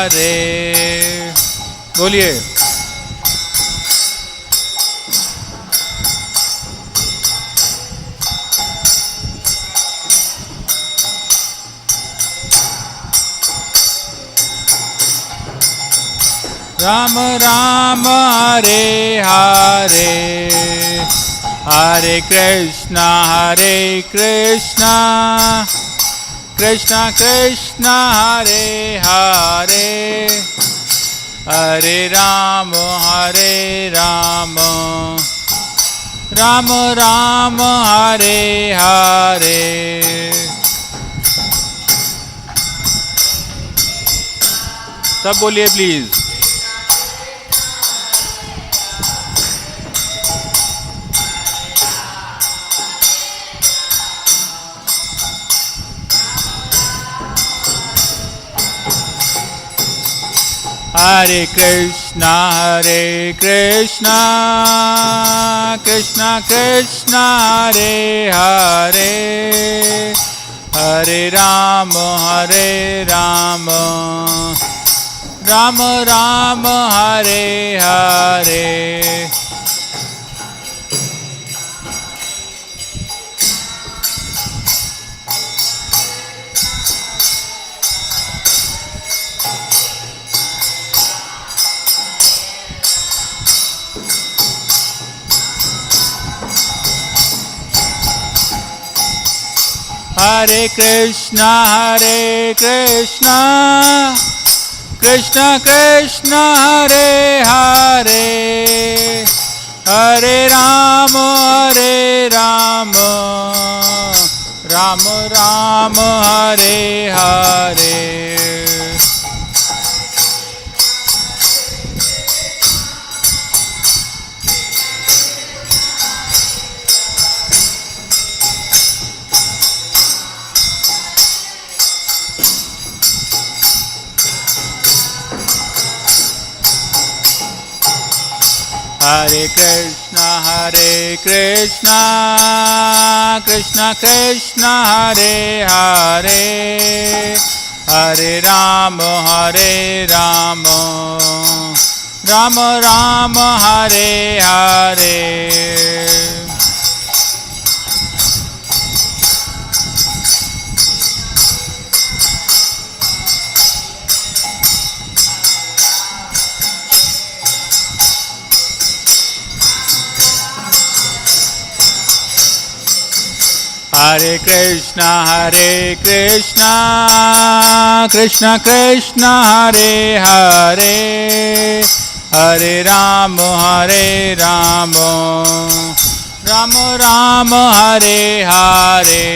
हरे। बोलिए। राम राम हरे हरे, हरे कृष्णा कृष्णा कृष्णा हरे हरे, हरे राम राम राम हरे हरे। सब बोलिए please. Hare Krishna Krishna Krishna Hare Hare, Hare Ram Ram Ram Hare Hare. Hare Krishna Krishna Krishna Hare Hare, Hare Ram Ram Ram Hare Hare. Hare Krishna Krishna Krishna Hare Hare, Hare Ram Ram Ram Hare Hare. Hare Krishna Krishna Krishna Hare Hare, Hare Ram Ram Ram Hare Hare.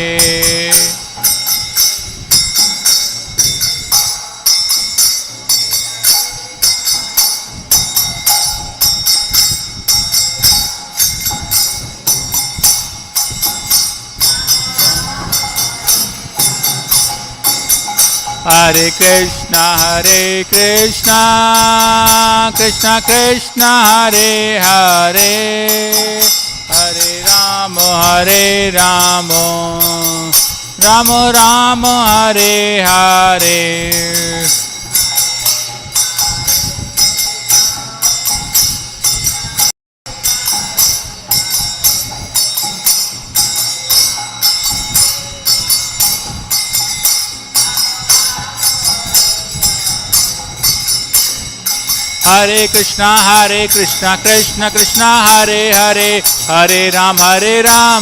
Hare Krishna Krishna Krishna Hare Hare, Hare Ram Ram Ram Hare Hare. Hare Krishna Krishna Krishna Hare Hare, Hare Ram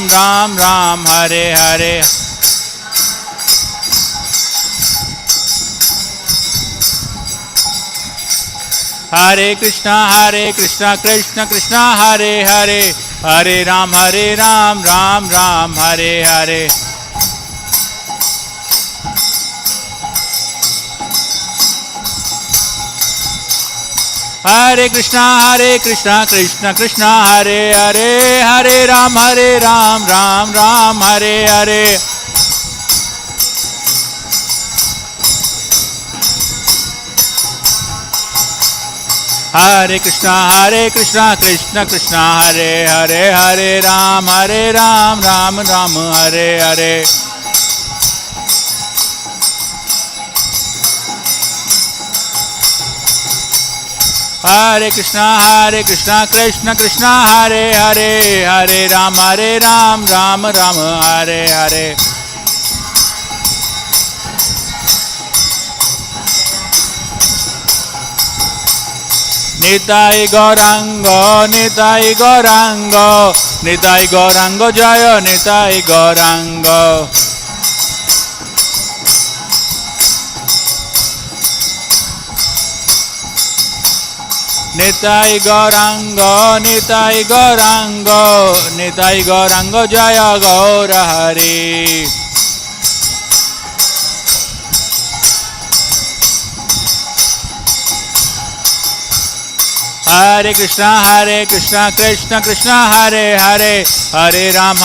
Ram Ram Hare Hare. Hare Krishna Krishna Krishna Hare Hare, Hare Ram Ram Ram Hare Hare. Hare Krishna Krishna Krishna Hare Hare, Hare Ram Ram Ram Hare Hare. Hare Krishna Krishna Krishna Hare Hare, Hare Ram Ram Ram Hare Hare. Hare Krishna Krishna Krishna Hare Hare Hare Ram Ram Ram Hare Hare. Nitai Gaurango Nitai Gaurango Nitai Gaurango Jaya Nitai Gaurango. Nitai Gaurango Nitai Gaurango Nitai Gaurango Jaya Gaura Hari. Hare Krishna Krishna Krishna Hare Hare Hare Ram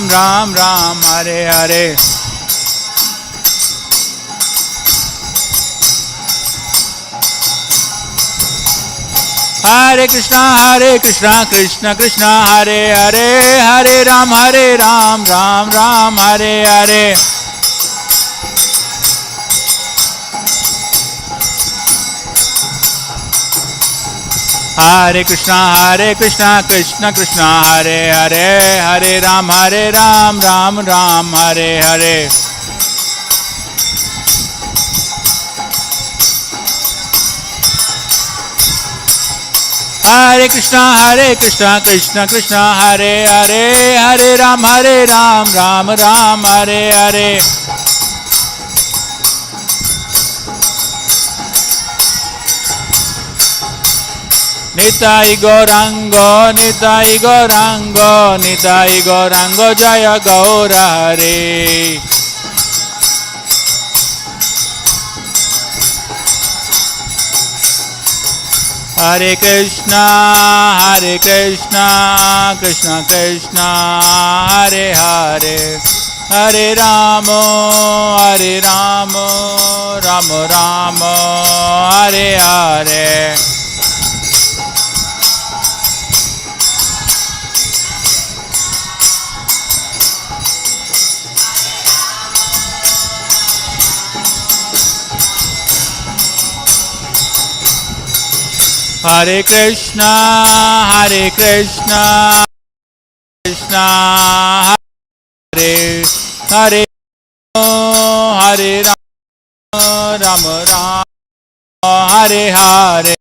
Ram Ram Hare Hare. Hare Krishna Krishna Krishna Hare Hare Hare Ram Ram Ram Hare Hare. Hare Krishna Krishna Krishna Hare Hare Hare Ram Ram Ram Hare Hare. Hare Krishna Krishna Krishna Hare Hare Hare Ram Ram Ram Hare Hare. Nitai Gaurango Nitai Gaurango Nitai Gaurango Jaya Gaura Hari. Hare Krishna Krishna Krishna Hare Hare Hare Ramo Ramo Ramo Hare Hare. Hare Krishna Krishna Hare Hare Hare Rama Rama Hare Hare.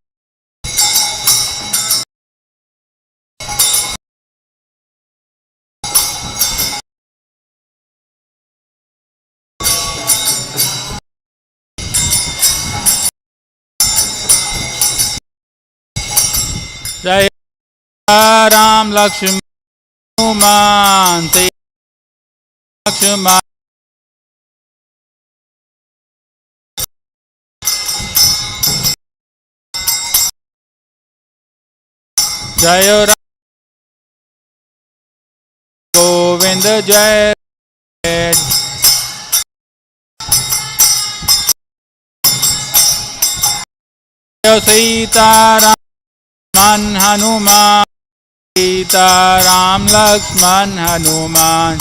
Jai Ram Lakshman Lakshman Jai Ram Govinda Jai Sita Ram Hanuman Sita Ram Lakshman Hanuman.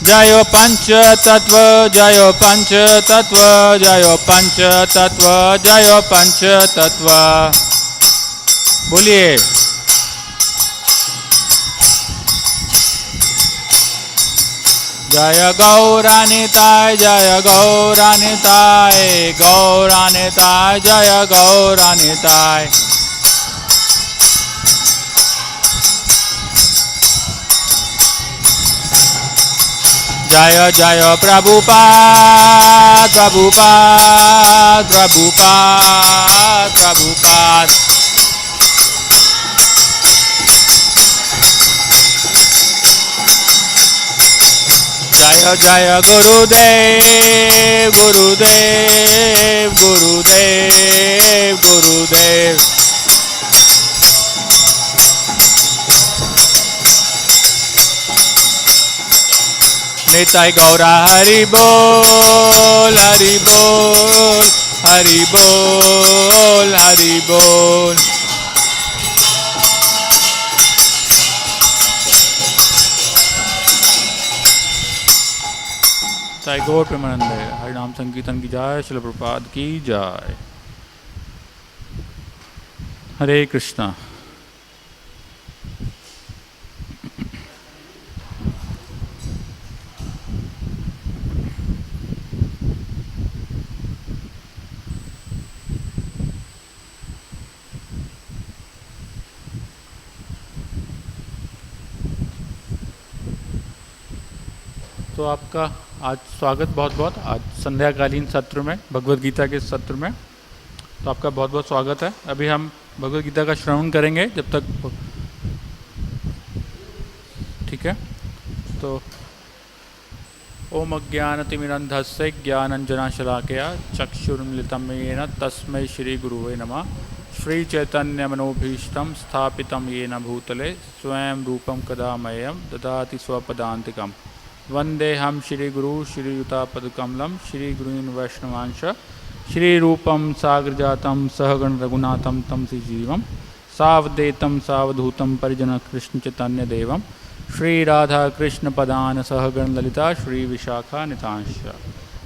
Jayo Pancha Tattva Jayo Pancha Tattva Jayo Pancha Tattva Jayo Pancha Tattva. बोलिए Jaya Gauranitai Jaya Gauranitai Gauranitai Jaya Gauranitai. Jaya Jaya Prabhupada Prabhupada Prabhupada Prabhupada. Jaya Jaya Gurudev Gurudev Gurudev Gurudev. Nitai Gaura Hari Bol Hari Bol Hari Bol Hari Bol. Tagore Premanand हरिनाम संकीर्तन की जाय, श्रील प्रभुपाद की जाय। हरे कृष्णा। तो आपका आज स्वागत बहुत बहुत आज संध्याकालीन सत्र में, भगवत गीता के सत्र में। तो आपका बहुत बहुत स्वागत है। अभी हम भगवत गीता का श्रवण करेंगे जब तक, ठीक है। तो ओम अज्ञानतिमिरन्धस्य ज्ञानञ्जनशलाकया चक्षुरुन्मिलितं येन तस्मै श्री गुरुवे नमः। श्री चैतन्य मनोभीष्टं स्थापितं येन भूतले स्वयं रूपं कदा मह्यं ददाति स्वपदान्तिकम्। वंदेहम श्री गुरु श्रीयुतापदकमलम श्री गुरून् वैष्णवांश श्री रूपम सागर जातम सहगण रघुनाथम तम श्रीजीवम सावधेतम सावधूतम परिजन कृष्ण चैतन्य देवम श्री राधा कृष्ण पदान सहगण ललिता श्री विशाखा नितांश।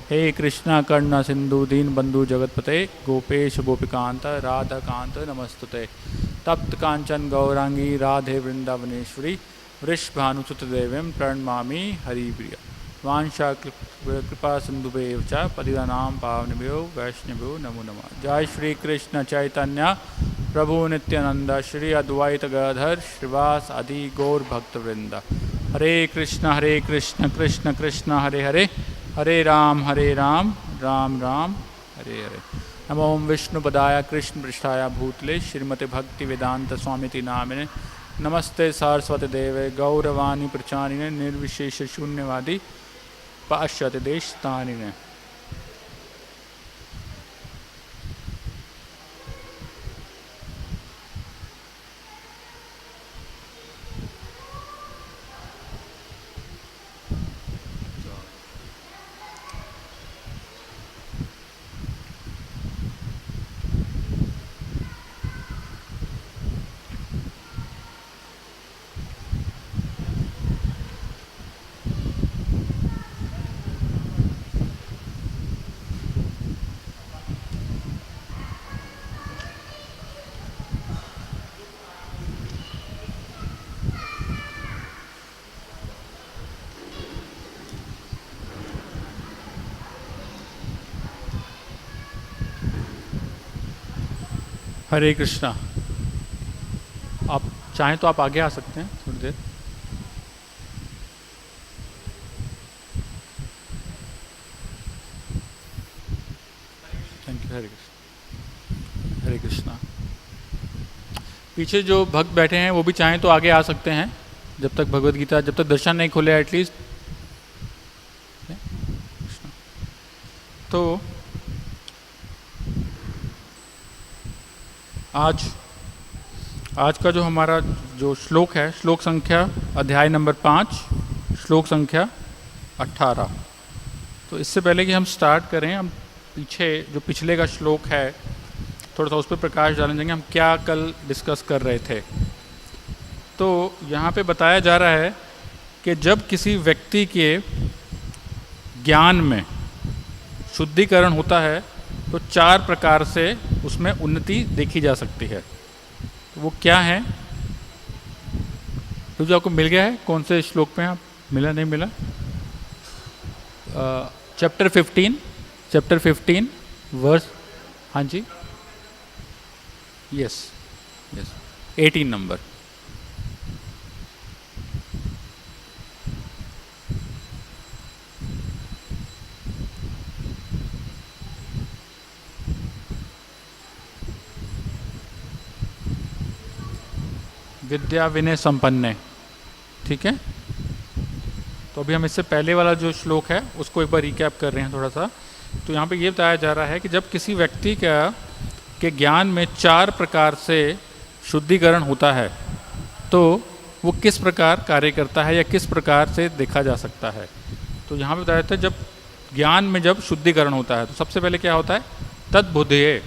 हे कृष्णा कर्ण सिंधु दीन बंधु जगतपते गोपेश गोपिकांत राधा कांत नमस्तुते। तप्त कांचन गौरांगी राधे वृंदावनेश्वरी वृषभानुसुत देवीं प्रणमामि हरिप्रिया। वांछा कृपा सिंधुभ्यो च पतितानां पावनेभ्यो वैष्णवेभ्यो नमो नमः। जय श्री कृष्ण चैतन्य प्रभु नित्यानंद श्री अद्वैत गदाधर श्रीवास आदि गौर भक्तवृंद। हरे कृष्ण कृष्ण कृष्ण हरे हरे हरे राम राम राम हरे हरे। नमो विष्णुपदाय कृष्ण पृष्ठाय भूतले श्रीमते भक्ति वेदांत स्वामिति नामिने नमस्ते सारस्वती देवे गौरवाणी प्रचारिणे निर्विशेष शून्यवादी पाश्चात्य देशतारिणे। हरे कृष्णा। आप चाहें तो आप आगे आ सकते हैं थोड़ी देर। Thank you. हरे कृष्णा। हरे कृष्णा। पीछे जो भक्त बैठे हैं वो भी चाहें तो आगे आ सकते हैं जब तक भगवत गीता, जब तक दर्शन नहीं खुले एटलीस्ट। तो आज का जो हमारा जो श्लोक है, श्लोक संख्या अध्याय नंबर 5 श्लोक संख्या 18। तो इससे पहले कि हम स्टार्ट करें, हम पीछे जो पिछले का श्लोक है थोड़ा सा उस पर प्रकाश डालने जाएंगे। हम क्या कल डिस्कस कर रहे थे। तो यहाँ पे बताया जा रहा है कि जब किसी व्यक्ति के ज्ञान में शुद्धिकरण होता है तो 4 प्रकार से उसमें उन्नति देखी जा सकती है। तो वो क्या है? तो जो आपको मिल गया है, कौन से श्लोक पे आप मिला नहीं मिला? चैप्टर 15 वर्स, हाँ जी, यस 18 नंबर। विद्या विनय संपन्न। ठीक है। तो अभी हम इससे पहले वाला जो श्लोक है उसको एक बार रिकैप कर रहे हैं थोड़ा सा। तो यहाँ पे ये बताया जा रहा है कि जब किसी व्यक्ति के ज्ञान में 4 प्रकार से शुद्धिकरण होता है तो वो किस प्रकार कार्य करता है या किस प्रकार से देखा जा सकता है। तो यहाँ पे बताया जाता है जब ज्ञान में जब शुद्धिकरण होता है तो सबसे पहले क्या होता है? तद्बुद्धये।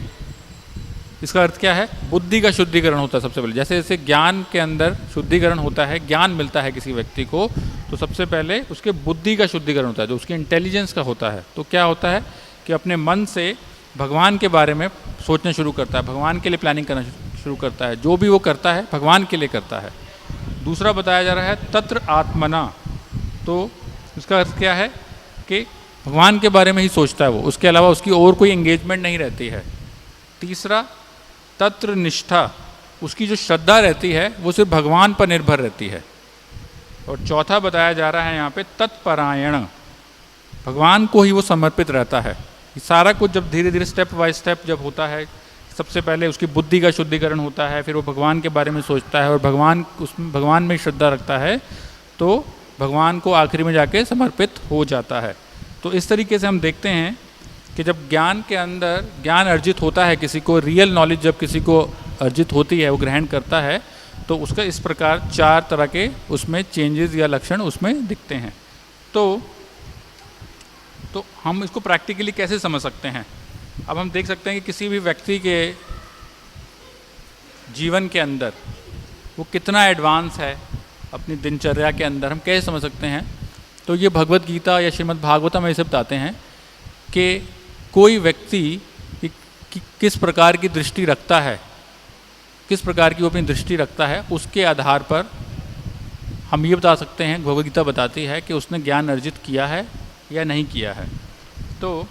इसका अर्थ क्या है? बुद्धि का शुद्धिकरण होता है सबसे पहले। जैसे जैसे ज्ञान के अंदर शुद्धिकरण होता है, ज्ञान मिलता है किसी व्यक्ति को, तो सबसे पहले उसके बुद्धि का शुद्धिकरण होता है, जो उसके इंटेलिजेंस का होता है। तो क्या होता है कि अपने मन से भगवान के बारे में सोचना शुरू करता है, भगवान के लिए प्लानिंग करना शुरू करता है, जो भी वो करता है भगवान के लिए करता है। दूसरा बताया जा रहा है तत्र आत्मना, तो इसका अर्थ क्या है कि भगवान के बारे में ही सोचता है वो, उसके अलावा उसकी और कोई एंगेजमेंट नहीं रहती है। तीसरा तत्र निष्ठा, उसकी जो श्रद्धा रहती है वो सिर्फ भगवान पर निर्भर रहती है। और चौथा बताया जा रहा है यहाँ पे तत्परायण, भगवान को ही वो समर्पित रहता है। ये सारा कुछ जब धीरे धीरे स्टेप बाय स्टेप जब होता है, सबसे पहले उसकी बुद्धि का शुद्धिकरण होता है, फिर वो भगवान के बारे में सोचता है और भगवान में श्रद्धा रखता है, तो भगवान को आखिरी में जाके समर्पित हो जाता है। तो इस तरीके से हम देखते हैं कि जब ज्ञान के अंदर ज्ञान अर्जित होता है, किसी को रियल नॉलेज जब किसी को अर्जित होती है, वो ग्रहण करता है, तो उसका इस प्रकार 4 तरह के उसमें चेंजेस या लक्षण उसमें दिखते हैं। तो हम इसको प्रैक्टिकली कैसे समझ सकते हैं? अब हम देख सकते हैं कि किसी भी व्यक्ति के जीवन के अंदर वो कितना एडवांस है अपनी दिनचर्या के अंदर, हम कैसे समझ सकते हैं? तो ये भगवत गीता या श्रीमद् भागवतम ऐसे बताते हैं कि कोई व्यक्ति किस प्रकार की दृष्टि रखता है, किस प्रकार की वो अपनी दृष्टि रखता है, उसके आधार पर हम ये बता सकते हैं, भगवत गीता बताती है कि उसने ज्ञान अर्जित किया है या नहीं किया है। तो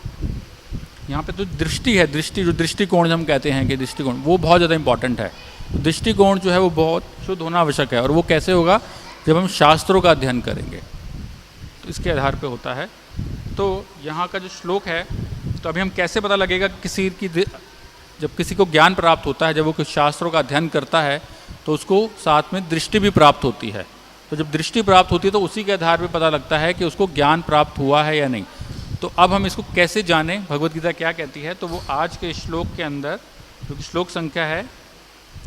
यहाँ पे तो दृष्टि है, जो दृष्टिकोण हम कहते हैं कि दृष्टिकोण, वो बहुत ज़्यादा इंपॉर्टेंट है। तो दृष्टिकोण जो है वो बहुत शुद्ध होना आवश्यक है, और वो कैसे होगा? जब हम शास्त्रों का अध्ययन करेंगे, तो इसके आधार पे होता है। तो यहाँ का जो श्लोक है, तो अभी हम कैसे पता लगेगा जब किसी को ज्ञान प्राप्त होता है, जब वो कुछ शास्त्रों का अध्ययन करता है, तो उसको साथ में दृष्टि भी प्राप्त होती है। तो जब दृष्टि प्राप्त होती है तो उसी के आधार पे पता लगता है कि उसको ज्ञान प्राप्त हुआ है या नहीं। तो अब हम इसको कैसे जानें, भगवत गीता क्या कहती है? तो वो आज के श्लोक के अंदर, जो कि श्लोक संख्या है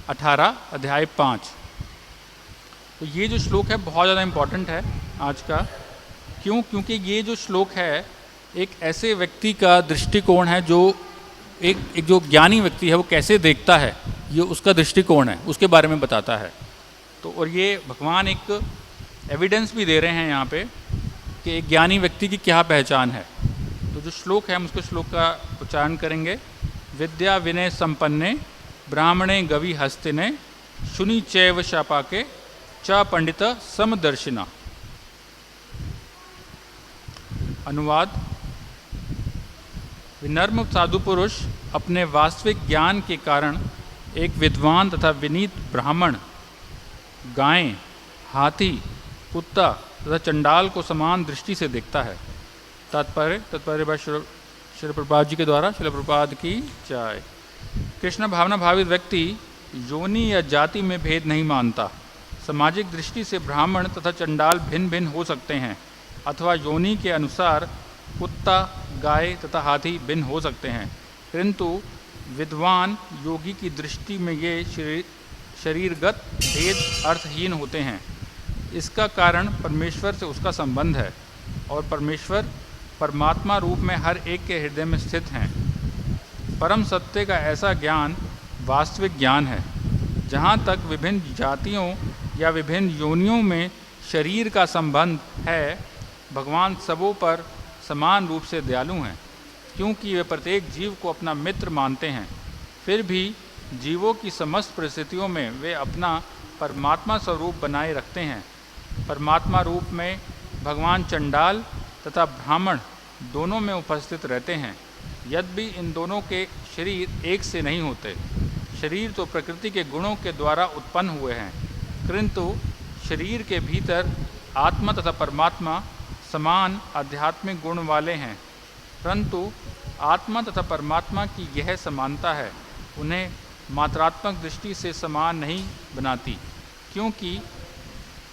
18 अध्याय 5, तो ये जो श्लोक है बहुत ज़्यादा इम्पॉर्टेंट है आज का। क्यों? क्योंकि ये जो श्लोक है एक ऐसे व्यक्ति का दृष्टिकोण है, जो एक जो ज्ञानी व्यक्ति है वो कैसे देखता है, ये उसका दृष्टिकोण है, उसके बारे में बताता है। तो और ये भगवान एक एविडेंस भी दे रहे हैं यहाँ पे कि एक ज्ञानी व्यक्ति की क्या पहचान है। तो जो श्लोक है हम उसके श्लोक का उच्चारण करेंगे। विद्या विनय संपन्ने ब्राह्मणे गवि हस्तिने शुनि चैव शापाके च पंडित समदर्शिना। अनुवाद: विनम्र साधु पुरुष अपने वास्तविक ज्ञान के कारण एक विद्वान तथा विनीत ब्राह्मण, गाय, हाथी, कुत्ता तथा चंडाल को समान दृष्टि से देखता है। तात्पर्य श्री प्रभुपाद जी के द्वारा, श्री प्रभुपाद की जय। कृष्ण भावना भावित व्यक्ति योनि या जाति में भेद नहीं मानता। सामाजिक दृष्टि से ब्राह्मण तथा चंडाल भिन्न भिन्न हो सकते हैं, अथवा योनि के अनुसार कुत्ता, गाय तथा हाथी भिन्न हो सकते हैं, किंतु विद्वान योगी की दृष्टि में ये शरीरगत भेद अर्थहीन होते हैं। इसका कारण परमेश्वर से उसका संबंध है, और परमेश्वर परमात्मा रूप में हर एक के हृदय में स्थित हैं। परम सत्य का ऐसा ज्ञान वास्तविक ज्ञान है। जहाँ तक विभिन्न जातियों या विभिन्न योनियों में शरीर का संबंध है, भगवान सबों पर समान रूप से दयालु हैं, क्योंकि वे प्रत्येक जीव को अपना मित्र मानते हैं। फिर भी जीवों की समस्त परिस्थितियों में वे अपना परमात्मा स्वरूप बनाए रखते हैं। परमात्मा रूप में भगवान चंडाल तथा ब्राह्मण दोनों में उपस्थित रहते हैं, यद्यपि इन दोनों के शरीर एक से नहीं होते। शरीर तो प्रकृति के गुणों के द्वारा उत्पन्न हुए हैं, किंतु शरीर के भीतर आत्मा तथा परमात्मा समान आध्यात्मिक गुण वाले हैं। परंतु आत्मा तथा परमात्मा की यह समानता है उन्हें मात्रात्मक दृष्टि से समान नहीं बनाती, क्योंकि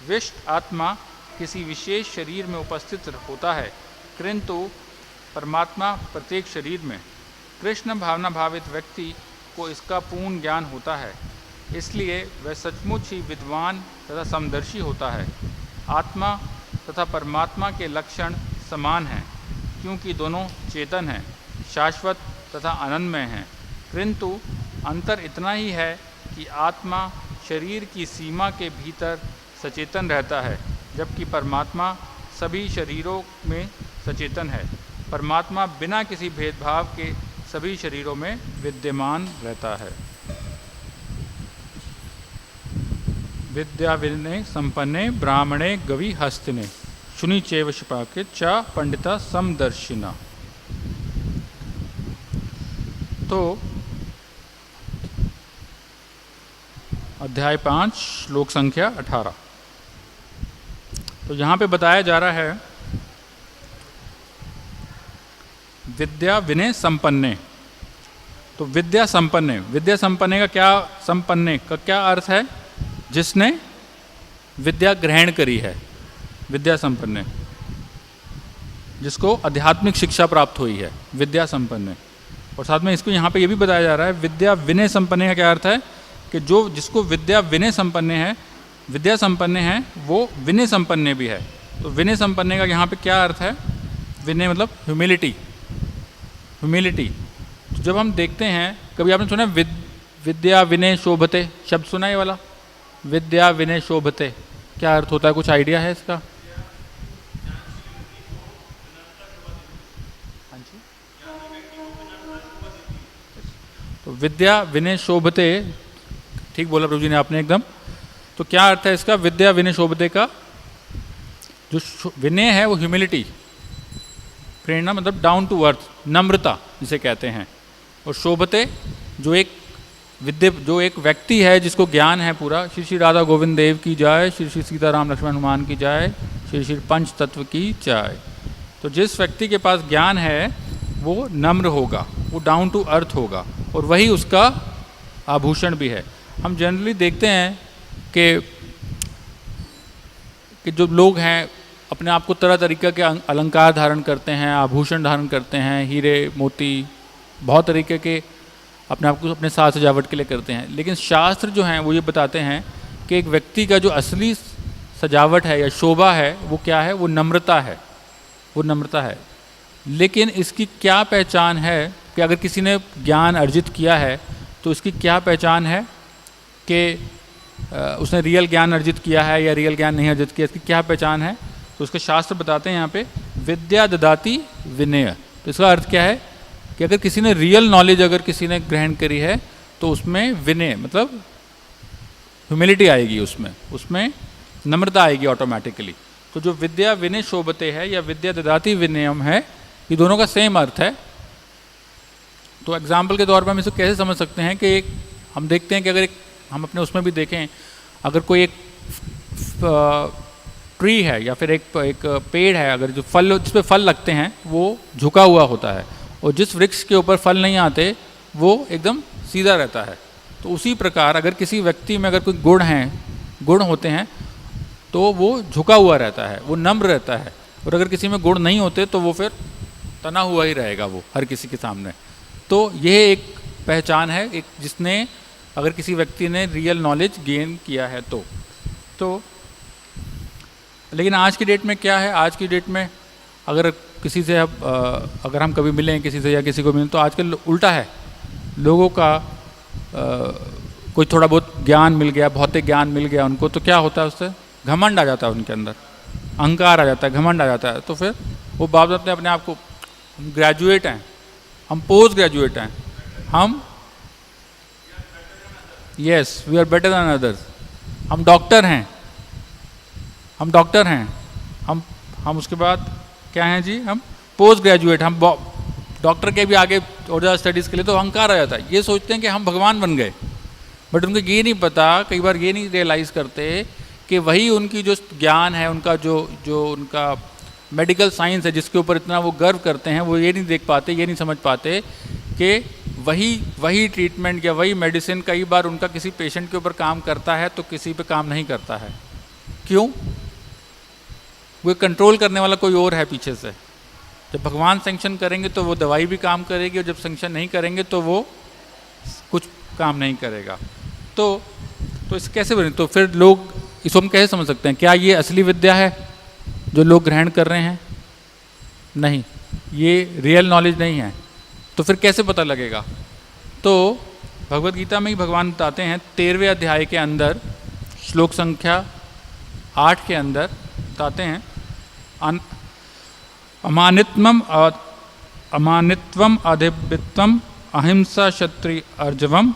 विशिष्ट आत्मा किसी विशेष शरीर में उपस्थित होता है, किंतु परमात्मा प्रत्येक शरीर में। कृष्ण भावना भावित व्यक्ति को इसका पूर्ण ज्ञान होता है, इसलिए वह सचमुच ही विद्वान तथा समदर्शी होता है। आत्मा तथा परमात्मा के लक्षण समान हैं, क्योंकि दोनों चेतन हैं, शाश्वत तथा आनंदमय हैं, किंतु अंतर इतना ही है कि आत्मा शरीर की सीमा के भीतर सचेतन रहता है, जबकि परमात्मा सभी शरीरों में सचेतन है। परमात्मा बिना किसी भेदभाव के सभी शरीरों में विद्यमान रहता है। विद्या विनय संपन्ने ब्राह्मणे गवि हस्तिने शुनि चैव शपाके च पंडिता समदर्शिना। तो अध्याय 5 श्लोक संख्या 18। तो यहाँ पे बताया जा रहा है विद्या विनय संपन्ने। तो विद्या संपन्ने का क्या, संपन्ने का क्या अर्थ है? जिसने विद्या ग्रहण करी है, विद्या संपन्ने, जिसको आध्यात्मिक शिक्षा प्राप्त हुई है, विद्या संपन्ने। और साथ में इसको यहाँ पे ये भी बताया जा रहा है विद्या विनय संपन्ने का क्या अर्थ है कि जो जिसको विद्या विनय संपन्ने है, विद्या संपन्ने है, वो विनय संपन्ने भी है। तो विनय संपन्ने का यहाँ पे क्या अर्थ है? विनय मतलब ह्यूमिलिटी। तो जब हम देखते हैं, कभी आपने सुना विद्या विनय शोभते शब्द सुना है वाला? विद्या विनय शोभते क्या अर्थ होता है? कुछ आइडिया है इसका? हाँ जी। तो विद्या विनय शोभते, ठीक बोला प्रभु जी ने आपने एकदम। तो क्या अर्थ है इसका? विद्या विनय शोभते का जो विनय है वो ह्यूमिलिटी, प्रेरणा मतलब डाउन टू अर्थ, नम्रता जिसे कहते हैं। और शोभते जो एक व्यक्ति है जिसको ज्ञान है पूरा। श्री श्री राधा गोविंद देव की जय, श्री श्री सीताराम लक्ष्मण हनुमान की जय, श्री श्री पंच तत्व की जय। तो जिस व्यक्ति के पास ज्ञान है वो नम्र होगा, वो डाउन टू अर्थ होगा, और वही उसका आभूषण भी है। हम जनरली देखते हैं कि जो लोग हैं अपने आप को तरह तरीक़े के अलंकार धारण करते हैं, आभूषण धारण करते हैं, हीरे मोती, बहुत तरीके के अपने आप को अपने साज सजावट के लिए करते हैं। लेकिन शास्त्र जो हैं वो ये बताते हैं कि एक व्यक्ति का जो असली सजावट है या शोभा है वो क्या है? वो नम्रता है, वो नम्रता है। लेकिन इसकी क्या पहचान है कि अगर किसी ने ज्ञान अर्जित किया है तो इसकी क्या पहचान है कि उसने रियल ज्ञान अर्जित किया है या रियल ज्ञान नहीं अर्जित किया? इसकी क्या पहचान है? तो उसके शास्त्र बताते हैं यहाँ पे विद्या ददाति विनय। तो इसका अर्थ क्या है कि अगर किसी ने रियल नॉलेज अगर किसी ने ग्रहण करी है तो उसमें विनय मतलब ह्यूमिलिटी आएगी, उसमें नम्रता आएगी ऑटोमेटिकली। तो जो विद्या विनय शोभते है या विद्या ददाति विनयम है, ये दोनों का सेम अर्थ है। तो एग्जाम्पल के तौर पर हम इसे कैसे समझ सकते हैं कि हम देखते हैं कि अगर हम अपने उसमें भी देखें, अगर कोई एक ट्री है या फिर एक पेड़ है, अगर जो फल जिस पे फल लगते हैं वो झुका हुआ होता है, और जिस वृक्ष के ऊपर फल नहीं आते वो एकदम सीधा रहता है। तो उसी प्रकार अगर किसी व्यक्ति में अगर कोई गुण होते हैं तो वो झुका हुआ रहता है, वो नम्र रहता है। और अगर किसी में गुण नहीं होते तो वो फिर तना हुआ ही रहेगा वो हर किसी के सामने। तो यह एक पहचान है एक जिसने अगर किसी व्यक्ति ने रियल नॉलेज गेन किया है तो लेकिन आज की डेट में क्या है? आज की डेट में अगर किसी से अगर हम कभी मिलें किसी से या किसी को मिलें तो आजकल उल्टा है। लोगों का कोई थोड़ा बहुत ज्ञान मिल गया, भौतिक ज्ञान मिल गया उनको, तो क्या होता है? उससे घमंड आ जाता है, उनके अंदर अहंकार आ जाता है, घमंड आ जाता है। तो फिर वो बाप बताते हैं अपने आप को हम ग्रेजुएट हैं, हम पोस्ट ग्रेजुएट हैं, हम yes we are better than others, हम डॉक्टर हैं, हम उसके बाद क्या हैं जी? हम पोस्ट ग्रेजुएट, हम डॉक्टर के भी आगे और ज़्यादा स्टडीज़ के लिए तो अहंकार आ जाता है। ये सोचते हैं कि हम भगवान बन गए, बट उनको ये नहीं पता, कई बार ये नहीं रियलाइज़ करते कि वही उनकी जो ज्ञान है, उनका जो उनका मेडिकल साइंस है जिसके ऊपर इतना वो गर्व करते हैं, वो ये नहीं देख पाते, ये नहीं समझ पाते कि वही ट्रीटमेंट या वही मेडिसिन कई बार उनका किसी पेशेंट के ऊपर काम करता है तो किसी पे काम नहीं करता है। क्यों? वो कंट्रोल करने वाला कोई और है पीछे से। जब भगवान सैंक्शन करेंगे तो वो दवाई भी काम करेगी, और जब सैंक्शन नहीं करेंगे तो वो कुछ काम नहीं करेगा। तो इस कैसे बने? तो फिर लोग इसको हम कैसे समझ सकते हैं? क्या ये असली विद्या है जो लोग ग्रहण कर रहे हैं? नहीं, ये रियल नॉलेज नहीं है। तो फिर कैसे पता लगेगा? तो भगवद गीता में ही भगवान बताते हैं 13वें अध्याय के अंदर श्लोक संख्या 8 के अंदर बताते हैं अमानित्वम अधिवित्वम अहिंसा क्षत्रिय अर्जवम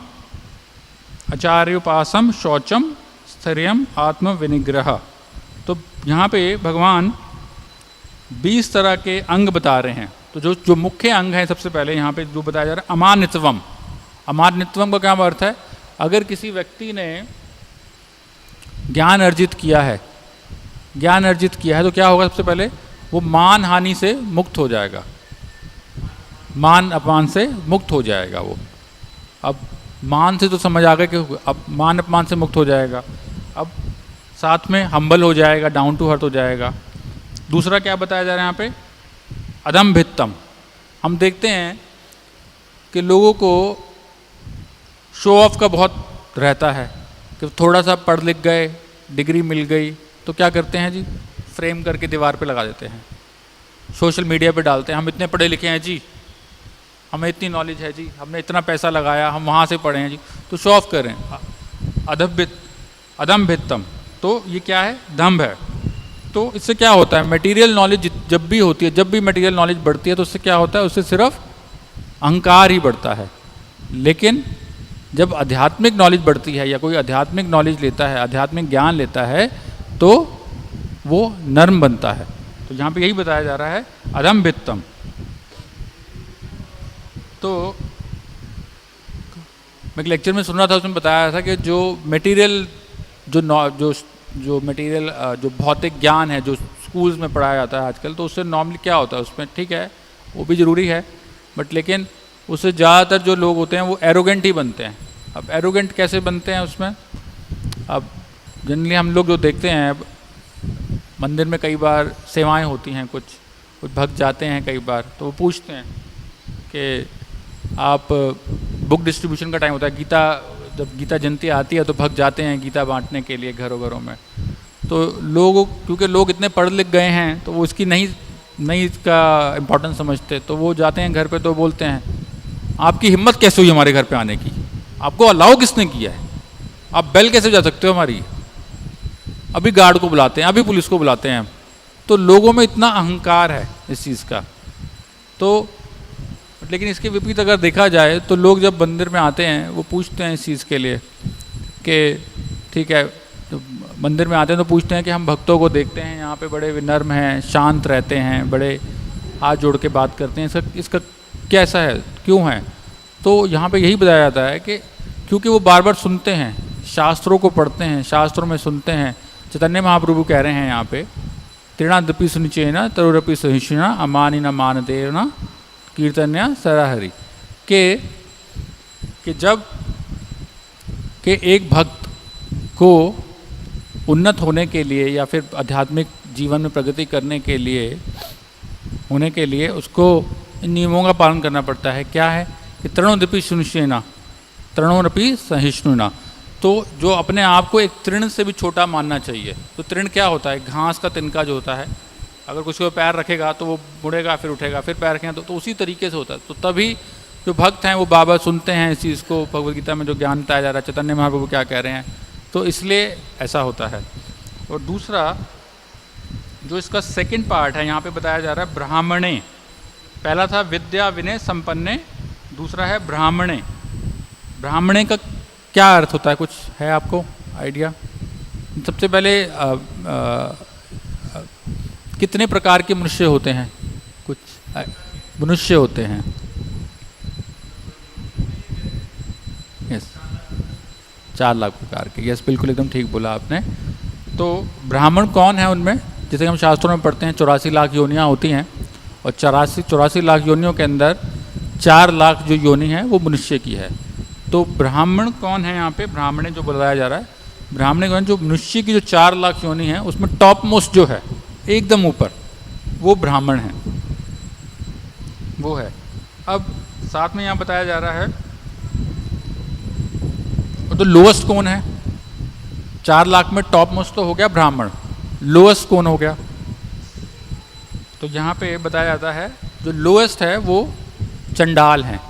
आचार्योपासम शौचम स्थैर्यम आत्म विनिग्रह। तो यहाँ पे भगवान 20 तरह के अंग बता रहे हैं। तो जो मुख्य अंग है सबसे पहले यहाँ पे जो बताया जा रहा है अमानित्वम। अमानित्वम का क्या अर्थ है? अगर किसी व्यक्ति ने ज्ञान अर्जित किया है तो क्या होगा? सबसे पहले वो मान हानि से मुक्त हो जाएगा, मान अपमान से मुक्त हो जाएगा वो। अब मान से तो समझ आ गया कि अब मान अपमान से मुक्त हो जाएगा, अब साथ में हम्बल हो जाएगा, डाउन टू अर्थ हो जाएगा। दूसरा क्या बताया जा रहा है यहाँ पे? अदम्भित्तम। हम देखते हैं कि लोगों को शो ऑफ का बहुत रहता है कि थोड़ा सा पढ़ लिख गए, डिग्री मिल गई तो क्या करते हैं जी? फ्रेम करके दीवार पे लगा देते हैं, सोशल मीडिया पे डालते हैं, हम इतने पढ़े लिखे हैं जी, हमें इतनी नॉलेज है जी, हमने इतना पैसा लगाया, हम वहाँ से पढ़े हैं जी, तो शो ऑफ करें। अदम्भित्तम, तो ये क्या है? दम्भ है। तो इससे क्या होता है? मटेरियल नॉलेज जब भी होती है, जब भी मटेरियल नॉलेज बढ़ती है तो उससे क्या होता है? उससे सिर्फ अहंकार ही बढ़ता है। लेकिन जब आध्यात्मिक नॉलेज बढ़ती है या कोई आध्यात्मिक नॉलेज लेता है, आध्यात्मिक ज्ञान लेता है, तो वो नर्म बनता है। तो यहाँ पे यही बताया जा रहा है अदम्भित्तम। तो मैं एक लेक्चर में सुन रहा था, उसमें बताया था कि जो मटेरियल जो भौतिक ज्ञान है जो स्कूल्स में पढ़ाया जाता है आजकल, तो उससे नॉर्मली क्या होता है? उसमें ठीक है वो भी ज़रूरी है, बट लेकिन उससे ज़्यादातर जो लोग होते हैं वो एरोगेंट ही बनते हैं। अब एरोगेंट कैसे बनते हैं उसमें? अब जनरली हम लोग जो देखते हैं, अब मंदिर में कई बार सेवाएं होती हैं, कुछ भक्त जाते हैं कई बार, तो वो पूछते हैं कि आप बुक डिस्ट्रीब्यूशन का टाइम होता है, जब गीता जयंती आती है तो भक्त जाते हैं गीता बांटने के लिए घरों घरों में। तो क्योंकि लोग इतने पढ़ लिख गए हैं तो वो इसकी नहीं इसका इम्पोर्टेंस समझते, तो वो जाते हैं घर पे तो बोलते हैं आपकी हिम्मत कैसे हुई हमारे घर पे आने की? आपको अलाउ किसने किया है? आप बेल कैसे जा सकते हो हमारी? अभी गार्ड को बुलाते हैं, अभी पुलिस को बुलाते हैं। तो लोगों में इतना अहंकार है इस चीज़ का। तो लेकिन इसके विपरीत अगर देखा जाए तो लोग जब मंदिर में आते हैं वो पूछते हैं इस चीज़ के लिए कि ठीक है, तो मंदिर में आते हैं तो पूछते हैं कि हम भक्तों को देखते हैं यहाँ पे बड़े विनम्र हैं, शांत रहते हैं, बड़े हाथ जोड़ के बात करते हैं, इसका कैसा है, क्यों है? तो यहाँ पे यही बताया जाता है कि क्योंकि वो बार बार सुनते हैं, शास्त्रों को पढ़ते हैं, शास्त्रों में सुनते हैं। चैतन्य महाप्रभु कह रहे हैं यहाँ पे तृणादपि सुनिचेना तरुरपि सहिष्णुना अमानिना मानदेना कीर्तन्या सराहरि कि जब कि एक भक्त को उन्नत होने के लिए या फिर आध्यात्मिक जीवन में प्रगति करने के लिए उसको इन नियमों का पालन करना पड़ता है। क्या है कि तृणोदपि सुनिश्चेना तृणोरपि सहिष्णुना, तो जो अपने आप को एक तृण से भी छोटा मानना चाहिए। तो तृण क्या होता है? घास का तिनका जो होता है, अगर कुछ को पैर रखेगा तो वो मुड़ेगा फिर उठेगा, फिर पैर रखेगा तो उसी तरीके से होता है। तो तभी जो भक्त हैं वो बाबा सुनते हैं इस चीज़ को, भगवद गीता में जो ज्ञान बताया जा रहा है, चैतन्य महाप्रभु क्या कह रहे हैं, तो इसलिए ऐसा होता है। और दूसरा जो इसका सेकंड पार्ट है यहाँ पे बताया जा रहा है ब्राह्मणे। पहला था विद्या विनय संपन्ने, दूसरा है ब्राह्मणे। ब्राह्मणे का क्या अर्थ होता है? कुछ है आपको आइडिया? सबसे पहले कितने प्रकार के मनुष्य होते हैं? कुछ मनुष्य होते हैं, यस 4 लाख प्रकार के, यस बिल्कुल एकदम ठीक बोला आपने। तो ब्राह्मण कौन है उनमें? जैसे हम शास्त्रों में पढ़ते हैं 84 लाख योनियाँ होती हैं, और 84 लाख योनियों के अंदर 4 लाख जो योनि है वो मनुष्य की है। तो ब्राह्मण कौन है यहाँ पे? ब्राह्मण जो बताया जा रहा है, ब्राह्मण कौन? जो मनुष्य की जो 4 लाख योनि है उसमें टॉप मोस्ट जो है एकदम ऊपर, वो ब्राह्मण है, वो है। अब साथ में यहाँ बताया जा रहा है तो लोएस्ट कौन है? 4 लाख में टॉप मोस्ट तो हो गया ब्राह्मण, लोएस्ट कौन हो गया? तो यहाँ पे बताया जाता है जो लोएस्ट है वो चंडाल हैं।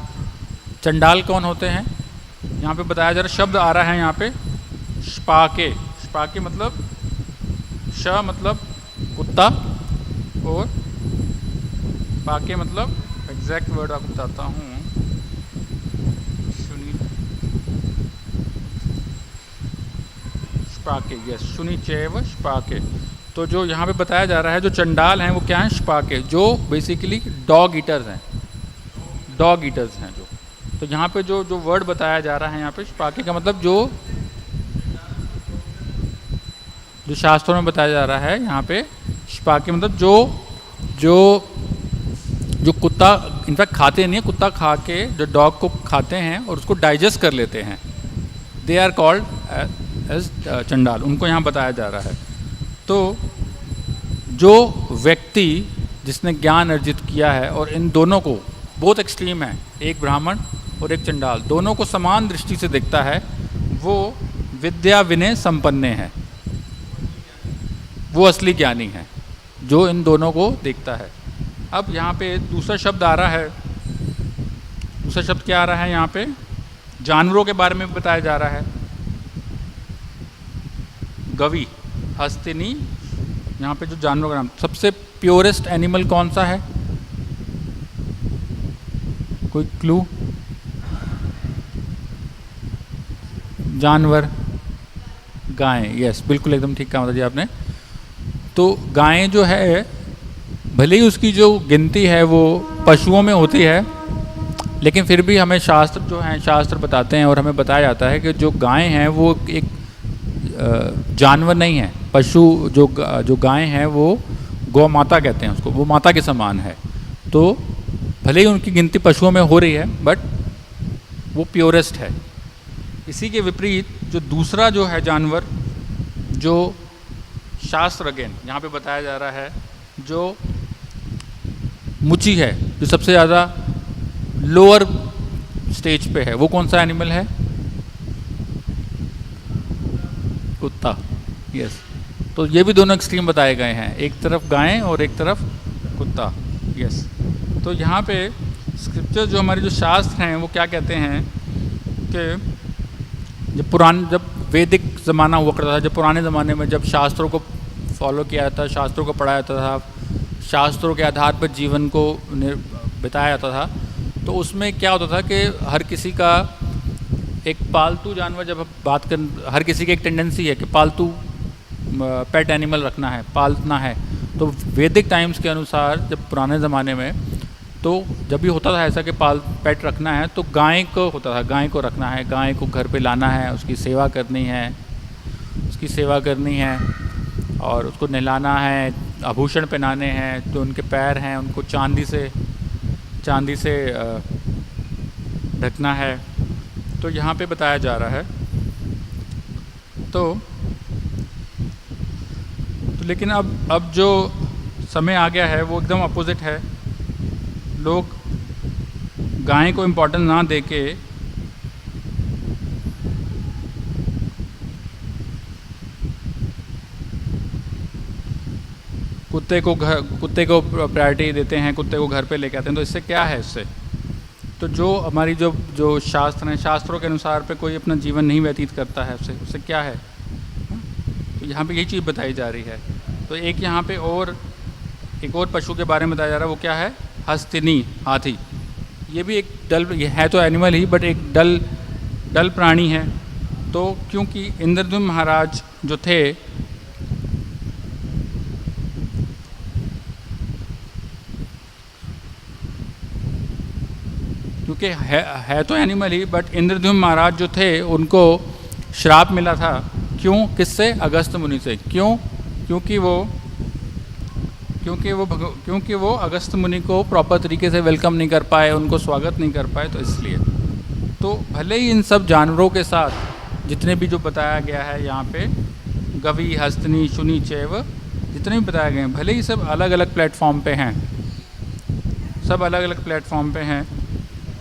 चंडाल कौन होते हैं? यहाँ पे बताया जा रहा, शब्द आ रहा है यहाँ पे श्पाके। श्पाके मतलब श मतलब कुत्ता और पाके मतलब एग्जैक्ट वर्ड आपको बताता हूँ, श्पाके, यस, शुनिचैव श्पाके। तो जो यहाँ पे बताया जा रहा है, जो चंडाल हैं वो क्या हैं, श्पाके, जो बेसिकली डॉग ईटर्स हैं, डॉग ईटर्स हैं जो। तो यहाँ पे जो जो वर्ड बताया जा रहा है यहाँ पे श्पाके का मतलब जो शास्त्रों में बताया जा रहा है यहाँ पे श्पाके मतलब जो जो जो कुत्ता इनफैक्ट खाते नहीं है, कुत्ता खा के जो डॉग को खाते हैं और उसको डाइजेस्ट कर लेते हैं, दे आर कॉल्ड एज चंडाल, उनको यहाँ बताया जा रहा है। तो जो व्यक्ति जिसने ज्ञान अर्जित किया है और इन दोनों को, बहुत एक्सट्रीम है, एक ब्राह्मण और एक चंडाल, दोनों को समान दृष्टि से देखता है, वो विद्या विनय संपन्न है, वो असली ज्ञानी है जो इन दोनों को देखता है। अब यहाँ पे दूसरा शब्द आ रहा है, दूसरा शब्द क्या आ रहा है यहाँ पे, जानवरों के बारे में बताया जा रहा है। गवी, हस्तिनी, यहाँ पे जो जानवरों का नाम, सबसे प्योरेस्ट एनिमल कौन सा है, कोई क्लू? जानवर, गाय, यस, बिल्कुल एकदम ठीक कहा मतलब जी आपने। तो गायें जो है, भले ही उसकी जो गिनती है वो पशुओं में होती है, लेकिन फिर भी हमें शास्त्र जो हैं, शास्त्र बताते हैं और हमें बताया जाता है कि जो गायें हैं वो एक जानवर नहीं है, पशु, जो गायें हैं वो गौ माता कहते हैं उसको, वो माता के समान है। तो भले ही उनकी गिनती पशुओं में हो रही है बट वो प्योरेस्ट है। इसी के विपरीत जो दूसरा जो है जानवर, जो शास्त्र अगेन यहाँ पे बताया जा रहा है, जो मुची है, जो सबसे ज़्यादा लोअर स्टेज पे है, वो कौन सा एनिमल है, कुत्ता, यस। तो ये भी दोनों एक्सट्रीम बताए गए हैं, एक तरफ गायें और एक तरफ कुत्ता, यस। तो यहाँ पे स्क्रिप्चर जो हमारे जो शास्त्र हैं वो क्या कहते हैं कि जब वैदिक ज़माना हुआ करता था, जब पुराने ज़माने में जब शास्त्रों को फॉलो किया जाता था, शास्त्रों को पढ़ाया जाता था, शास्त्रों के आधार पर जीवन को बिताया जाता था, तो उसमें क्या होता था कि हर किसी का एक पालतू जानवर, जब बात कर, हर किसी की एक टेंडेंसी है कि पालतू पेट एनिमल रखना है, पालना है। तो वैदिक टाइम्स के अनुसार जब पुराने ज़माने में, तो जब भी होता था ऐसा कि पेट रखना है तो गाय को होता था, गाय को रखना है, गाय को घर पे लाना है, उसकी सेवा करनी है, उसकी सेवा करनी है और उसको नहलाना है, आभूषण पहनाने हैं, जो उनके पैर हैं उनको चांदी से ढकना है। तो यहाँ पे बताया जा रहा है। तो लेकिन अब जो समय आ गया है वो एकदम अपोजिट है। लोग गाय को इम्पोर्टेंस ना देके कुत्ते को प्रायोरिटी देते हैं, कुत्ते को घर पे लेके आते हैं। तो इससे क्या है, इससे तो जो हमारी जो शास्त्र हैं, शास्त्रों के अनुसार पे कोई अपना जीवन नहीं व्यतीत करता है, उससे क्या है। तो यहाँ पे यही चीज़ बताई जा रही है। तो एक यहाँ पे एक और पशु के बारे में बताया जा रहा है, वो क्या है, हस्तिनी, हाथी। ये भी एक ये है तो एनिमल ही, बट एक डल प्राणी है। तो क्योंकि इंद्रद्युम्न महाराज जो थे, क्योंकि है तो एनिमल ही, बट इंद्रद्युम्न महाराज जो थे उनको श्राप मिला था। क्यों, किससे, अगस्त मुनि से। क्यों, क्योंकि वो अगस्त मुनि को प्रॉपर तरीके से वेलकम नहीं कर पाए, उनको स्वागत नहीं कर पाए, तो इसलिए। तो भले ही इन सब जानवरों के साथ जितने भी जो बताया गया है यहाँ पे, गवी, हस्तिनी, शुनि, चैव, जितने भी बताए गए हैं, भले ही सब अलग अलग प्लेटफॉर्म पे हैं, सब अलग अलग प्लेटफॉर्म पे हैं,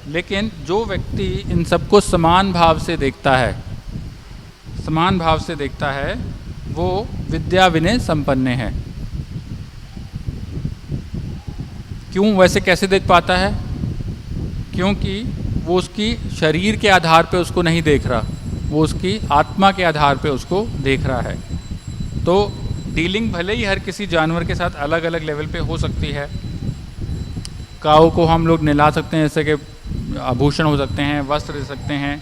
लेकिन जो व्यक्ति इन सबको समान भाव से देखता है, वो विद्या विनय संपन्न है। क्यों, वैसे कैसे देख पाता है? क्योंकि वो उसकी शरीर के आधार पे उसको नहीं देख रहा, वो उसकी आत्मा के आधार पे उसको देख रहा है। तो डीलिंग भले ही हर किसी जानवर के साथ अलग अलग लेवल पे हो सकती है। काऊ को हम लोग नहला सकते हैं, जैसे कि आभूषण हो सकते हैं, वस्त्र दे सकते हैं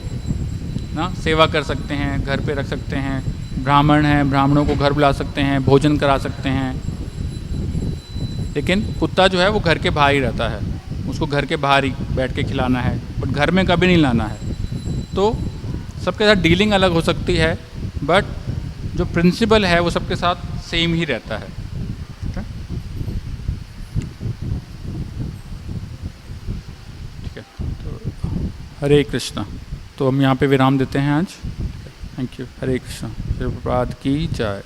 ना, सेवा कर सकते हैं, घर पे रख सकते हैं। ब्राह्मण हैं, ब्राह्मणों को घर बुला सकते हैं, भोजन करा सकते हैं। लेकिन कुत्ता जो है वो घर के बाहर ही रहता है, उसको घर के बाहर ही बैठ के खिलाना है, बट घर में कभी नहीं लाना है। तो सबके साथ डीलिंग अलग हो सकती है, बट जो प्रिंसिपल है वो सबके साथ सेम ही रहता है। ठीक है, तो हरे कृष्णा। तो हम यहाँ पे विराम देते हैं आज। Thank you. हरे कृष्णा। प्रभुपाद की जय।